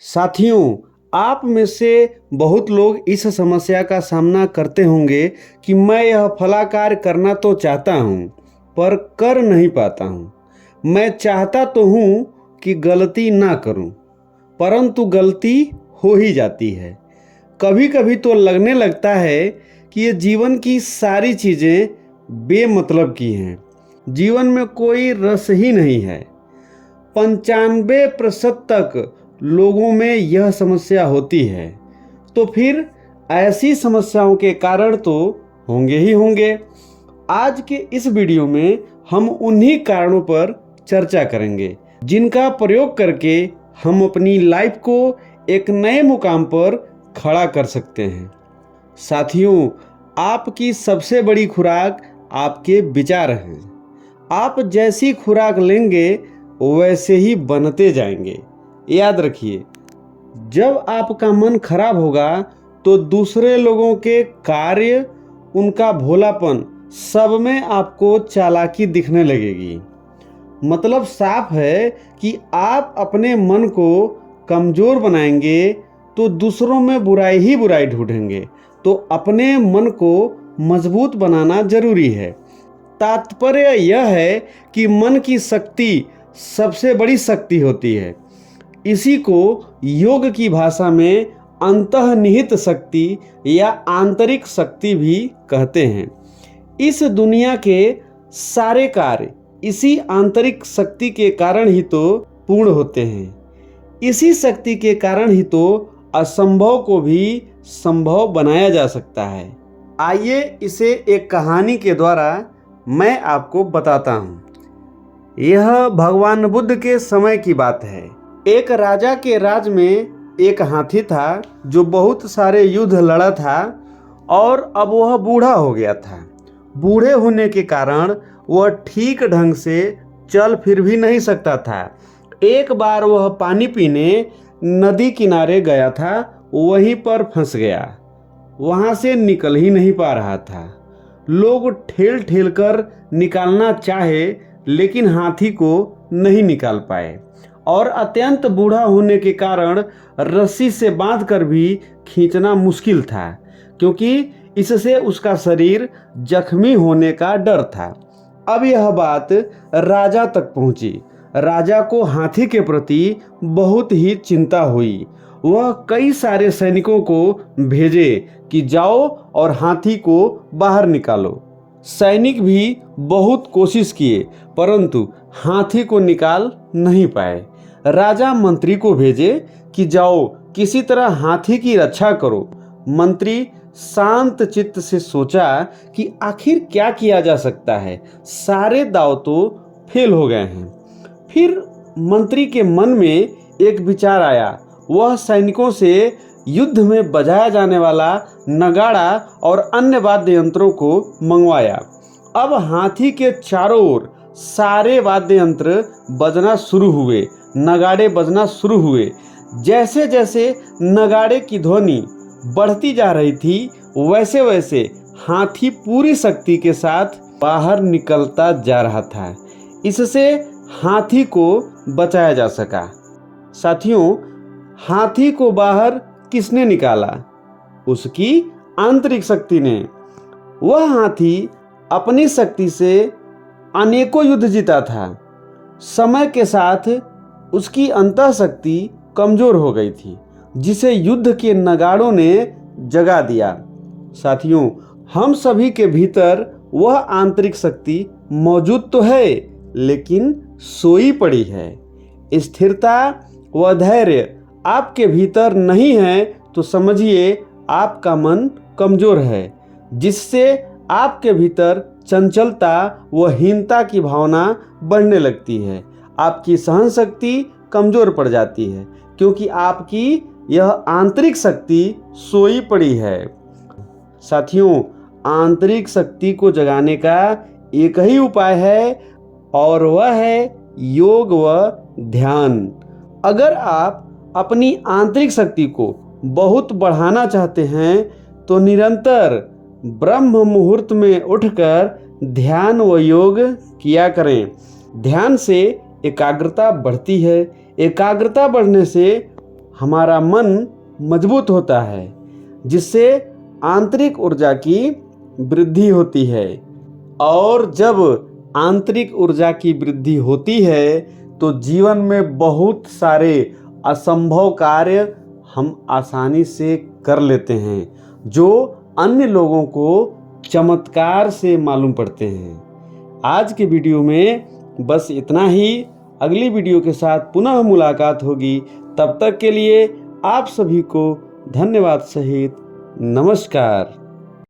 साथियों, आप में से बहुत लोग इस समस्या का सामना करते होंगे कि मैं यह फला कार्य करना तो चाहता हूँ, पर कर नहीं पाता हूँ। मैं चाहता तो हूँ कि गलती ना करूँ, परंतु गलती हो ही जाती है। कभी कभी तो लगने लगता है कि ये जीवन की सारी चीज़ें बेमतलब की हैं। जीवन में कोई रस ही नहीं है। 95% तक लोगों में यह समस्या होती है। तो फिर ऐसी समस्याओं के कारण तो होंगे ही होंगे। आज के इस वीडियो में हम उन्हीं कारणों पर चर्चा करेंगे जिनका प्रयोग करके हम अपनी लाइफ को एक नए मुकाम पर खड़ा कर सकते हैं। साथियों, आपकी सबसे बड़ी खुराक आपके विचार हैं। आप जैसी खुराक लेंगे वैसे ही बनते जाएंगे। याद रखिए, जब आपका मन खराब होगा तो दूसरे लोगों के कार्य, उनका भोलापन, सब में आपको चालाकी दिखने लगेगी। मतलब साफ है कि आप अपने मन को कमजोर बनाएंगे तो दूसरों में बुराई ही बुराई ढूंढेंगे। तो अपने मन को मजबूत बनाना जरूरी है। तात्पर्य यह है कि मन की शक्ति सबसे बड़ी शक्ति होती है। इसी को योग की भाषा में अंतर्निहित शक्ति या आंतरिक शक्ति भी कहते हैं। इस दुनिया के सारे कार्य इसी आंतरिक शक्ति के कारण ही तो पूर्ण होते हैं। इसी शक्ति के कारण ही तो असंभव को भी संभव बनाया जा सकता है। आइए इसे एक कहानी के द्वारा मैं आपको बताता हूँ। यह भगवान बुद्ध के समय की बात है। एक राजा के राज में एक हाथी था जो बहुत सारे युद्ध लड़ा था और अब वह बूढ़ा हो गया था। बूढ़े होने के कारण वह ठीक ढंग से चल फिर भी नहीं सकता था। एक बार वह पानी पीने नदी किनारे गया था, वहीं पर फंस गया। वहां से निकल ही नहीं पा रहा था। लोग ठेल ठेल कर निकालना चाहे लेकिन हाथी को नहीं निकाल पाए और अत्यंत बूढ़ा होने के कारण रस्सी से बांधकर भी खींचना मुश्किल था, क्योंकि इससे उसका शरीर जख्मी होने का डर था। अब यह बात राजा तक पहुंची। राजा को हाथी के प्रति बहुत ही चिंता हुई। वह कई सारे सैनिकों को भेजे कि जाओ और हाथी को बाहर निकालो। सैनिक भी बहुत कोशिश किए, परंतु हाथी को निकाल नहीं पाए। राजा मंत्री को भेजे कि जाओ किसी तरह हाथी की रक्षा करो। मंत्री शांत चित्त से सोचा कि आखिर क्या किया जा सकता है, सारे दांव तो फेल हो गए हैं। फिर मंत्री के मन में एक विचार आया। वह सैनिकों से युद्ध में बजाया जाने वाला नगाड़ा और अन्य वाद्य यंत्रों को मंगवाया। अब हाथी के चारों ओर सारे वाद्य यंत्र बजना शुरू हुए, नगाड़े बजना शुरू हुए। जैसे जैसे नगाड़े की ध्वनि बढ़ती जा रही थी, वैसे वैसे हाथी पूरी शक्ति के साथ बाहर निकलता जा रहा था। इससे हाथी को बचाया जा सका। साथियों, हाथी को बाहर किसने निकाला? उसकी आंतरिक शक्ति ने। वह हाथी अपनी शक्ति से अनेकों युद्ध जीता था। समय के साथ उसकी अंतःशक्ति कमजोर हो गई थी, जिसे युद्ध के नगाड़ों ने जगा दिया। साथियों, हम सभी के भीतर वह आंतरिक शक्ति मौजूद तो है, लेकिन सोई पड़ी है। स्थिरता व धैर्य आपके भीतर नहीं है तो समझिए आपका मन कमजोर है, जिससे आपके भीतर चंचलता व हीनता की भावना बढ़ने लगती है। आपकी सहन शक्ति कमजोर पड़ जाती है, क्योंकि आपकी यह आंतरिक शक्ति सोई पड़ी है। साथियों, आंतरिक शक्ति को जगाने का एक ही उपाय है और वह है योग व ध्यान। अगर आप अपनी आंतरिक शक्ति को बहुत बढ़ाना चाहते हैं तो निरंतर ब्रह्म मुहूर्त में उठकर ध्यान व योग किया करें। ध्यान से एकाग्रता बढ़ती है। एकाग्रता बढ़ने से हमारा मन मजबूत होता है, जिससे आंतरिक ऊर्जा की वृद्धि होती है। और जब आंतरिक ऊर्जा की वृद्धि होती है तो जीवन में बहुत सारे असंभव कार्य हम आसानी से कर लेते हैं, जो अन्य लोगों को चमत्कार से मालूम पड़ते हैं। आज के वीडियो में बस इतना ही। अगली वीडियो के साथ पुनः मुलाकात होगी। तब तक के लिए आप सभी को धन्यवाद सहित नमस्कार।